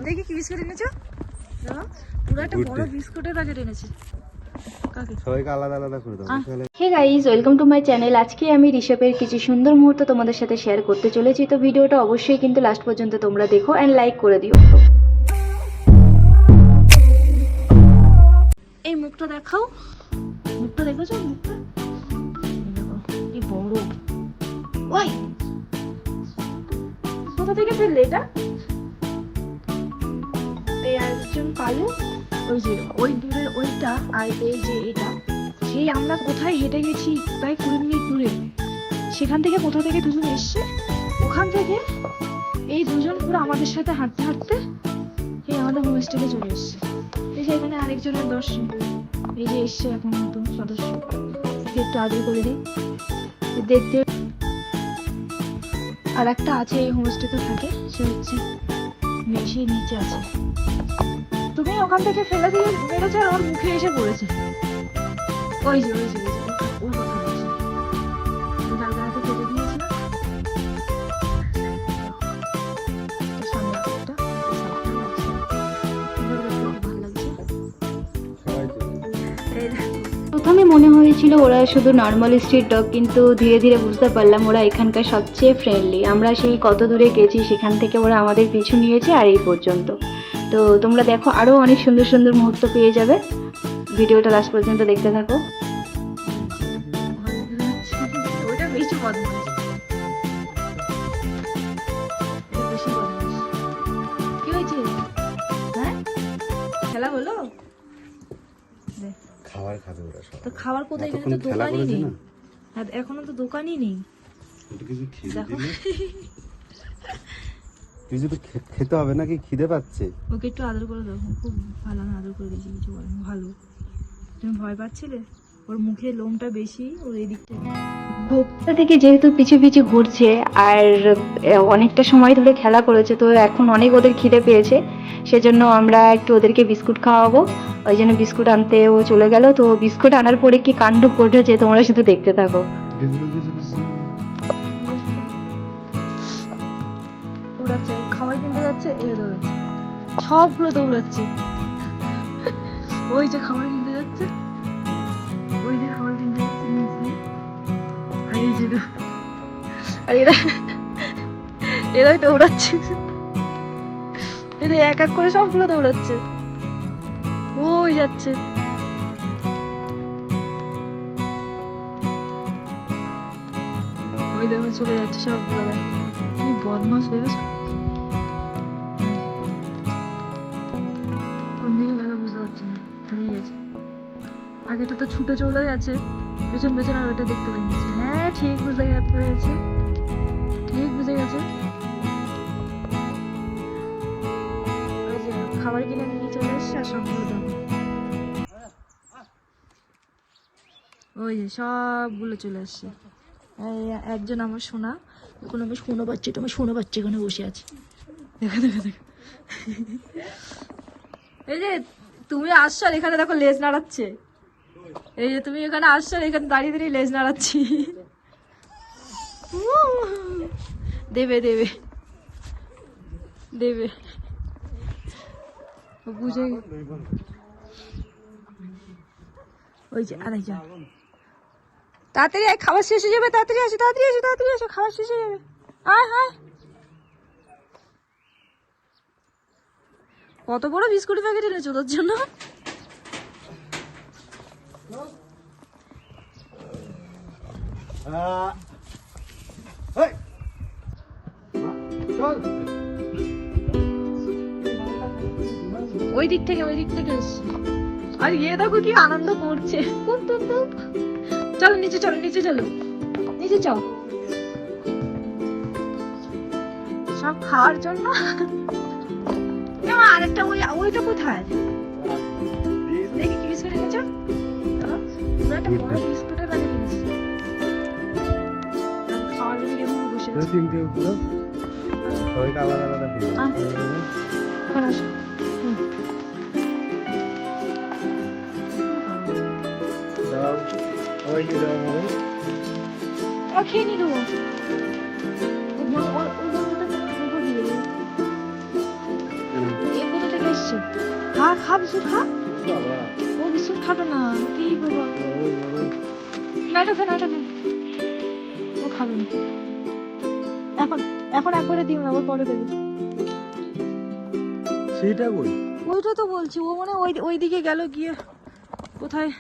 দেখি কি বিস্কুট এনেছো? পুরো একটা বড় বিস্কুটের প্যাকেট এনেছে। সবাইকে আলাদা আলাদা করে দাও। Hey guys, welcome to my channel. আজকে আমি ঋষভের কিছু সুন্দর মুহূর্ত তোমাদের সাথে শেয়ার করতে চলেছি। তো ভিডিওটা অবশ্যই কিন্তু লাস্ট পর্যন্ত তোমরা দেখো অ্যান্ড লাইক করে দিও। এই মুখটা দেখাও, মুখটা দেখেছো? মুখটা কি বড়! ওই কোথা থেকে ফেললে এটা? এই একজন কালো, ওই যে ওই দূরের ওইটা, আর এই যে এটা, সেই আমরা কোথায় হেঁটে গেছি প্রায় 20 মিনিট দূরে, সেখান থেকে কোথা থেকে দুজন এসছে, ওখান থেকে এই দুজন পুরো আমাদের সাথে হাঁটতে হাঁটতে এই আমাদের হোমস্টেতে চলে এসছে। এই যে এখানে আরেকজনের দর্শন, এই যে এসছে এখন নতুন সদস্য, একটু আদর করে দিই দেখতে। আর একটা আছে এই হোমস্টেতে থাকে, সে হচ্ছে সে নিচে আছে। তুমি ওখান থেকে ফেলে দিয়ে মেরেছে আর ওর মুখে এসে পড়েছে। ওই যে ওই যে ওই যে ওর কথা বলছে, জানলা হাতে ফেলে দিয়েছিল। প্রথমে মনে হয়েছিল ওরা শুধু নর্মাল স্ট্রিট ডগ, কিন্তু ধীরে ধীরে বুঝতে পারলাম ওরা এখানকার সবচেয়ে ফ্রেন্ডলি। আমরা সেই কত দূরে গেছি, সেখান থেকে ওরা আমাদের পিছু নিয়েছে আর এই পর্যন্ত। তো তোমরা দেখো, আরও অনেক সুন্দর সুন্দর মুহূর্ত পেয়ে যাবে। ভিডিওটা লাস্ট পর্যন্ত দেখতে থাকো। ওইটা বেশি বদমাশ, বেশি বদমাশ। কি হয়েছে? হ্যাঁ, খেলা হলো? খাবার খাবে ওরা সব। তো খাবার কোথায়? এখানে তো দোকানই নেই, আর এখনো তো দোকানই নেই। কিছু কিছু তো খেতে হবে নাকি? খিদে পাচ্ছে। ওকে একটু আদর করে দাও, খুব ভালো। আমি আদর করে দিয়েছি, কিছু বলেন। ভালো। তুমি ভয় পাচ্ছিলে? ওর মুখে লোমটা বেশি, ওর এই দিকটা। ভোক্তা থেকে যেহেতু পিছু পিছু ঘুরছে আর অনেকটা সময় ধরে খেলা করেছে, তো এখন অনেক ওদের খিদে পেয়েছে। সেজন্য আমরা একটু ওদেরকে বিস্কুট খাওয়াবো, ওই জন্য বিস্কুট আনতে ও চলে গেল। তো বিস্কুট আনার পরে কি কাণ্ড ঘটেছে তোমরা শুধু দেখতে থাকো। দৌড়াচ্ছে, খাবার কিনতে যাচ্ছে, এ দৌড়াচ্ছে, সবগুলো দৌড়াচ্ছে। ওই যে খাবার কিনতে যাচ্ছে, ওই যে খাবার কিনতে যাচ্ছে নিচে। আর এই যে আর এরাই দৌড়াচ্ছে, এরা এক এক করে সবগুলো দৌড়াচ্ছে। ওই যাচ্ছে, ওই দেখো চলে যাচ্ছে সবগুলো। কি বদমাস ভেবেছ? কোন দিকে গেল বুঝতে পারছি না, হারিয়ে গেছে। আগেটা তো ছুটে চলে গেছে পেছন পেছন, আর ওটা দেখতে পেয়ে গেছে। হ্যাঁ, ঠিক বুঝে গেছে, ঠিক বুঝে গেছে। ওই যে খাবার কিনে নিয়ে চলে এসছে, আর সবগুলো দেখো, ওই যে সবগুলো চলে আসছে। একজন আমার সোনা, এখন আমার শোনো বাচ্চা, তোমার শোনো বাচ্চা এখানে বসে আছে। দেখো দেখো দেখো, এই যে তুমি আসছো আর এখানে দেখো লেজ নাড়াচ্ছে। এই যে তুমি এখানে আসছো আর এখানে দাঁড়িয়ে দাঁড়িয়ে লেজ নাড়াচ্ছি। দেবে দেবে দেবে, বুঝে। ওই যে আরেকজন, তাড়াতাড়ি খাবার শেষ হয়ে যাবে, তাড়াতাড়ি আসো, তাড়াতাড়ি আসো, তাড়াতাড়ি আসো, খাবার শেষ হয়ে যাবে। আয় হায়, কত বড় বিস্কুট প্যাকেট এনেছো তোর জন্য? ওই দিক থেকে এসছি। আর ইয়ে দেখো কি আনন্দ করছে। চলো নিচে, চলো নিচে, চলো নিচে, চল সব খাওয়ার জন্য। আরেকটা ওইটা কোথায়? দেখি কি বিস্কুট এনেছো? একটা বড় বিস্কুটের প্যাকেট এনেছি। খাওয়ার জন্য কেমন বসে আছে। সবাইকে আলাদা আলাদা করে দাও। এখন আসো। দাও, সবাইকে দাও। খেয়ে নি দেবো। এসছে। খা খা বিস্কুট খা। ও বিস্কুট খাবে না, কি বাবা, নাটা ফেন নাটা ফেন, ও খাবে না এখন। এখন একবারে দিও না, আবার পরে দেবে। সেটা কই? ওইটা তো বলছি, ও মানে ওই দিকে গেল, গিয়ে কোথায়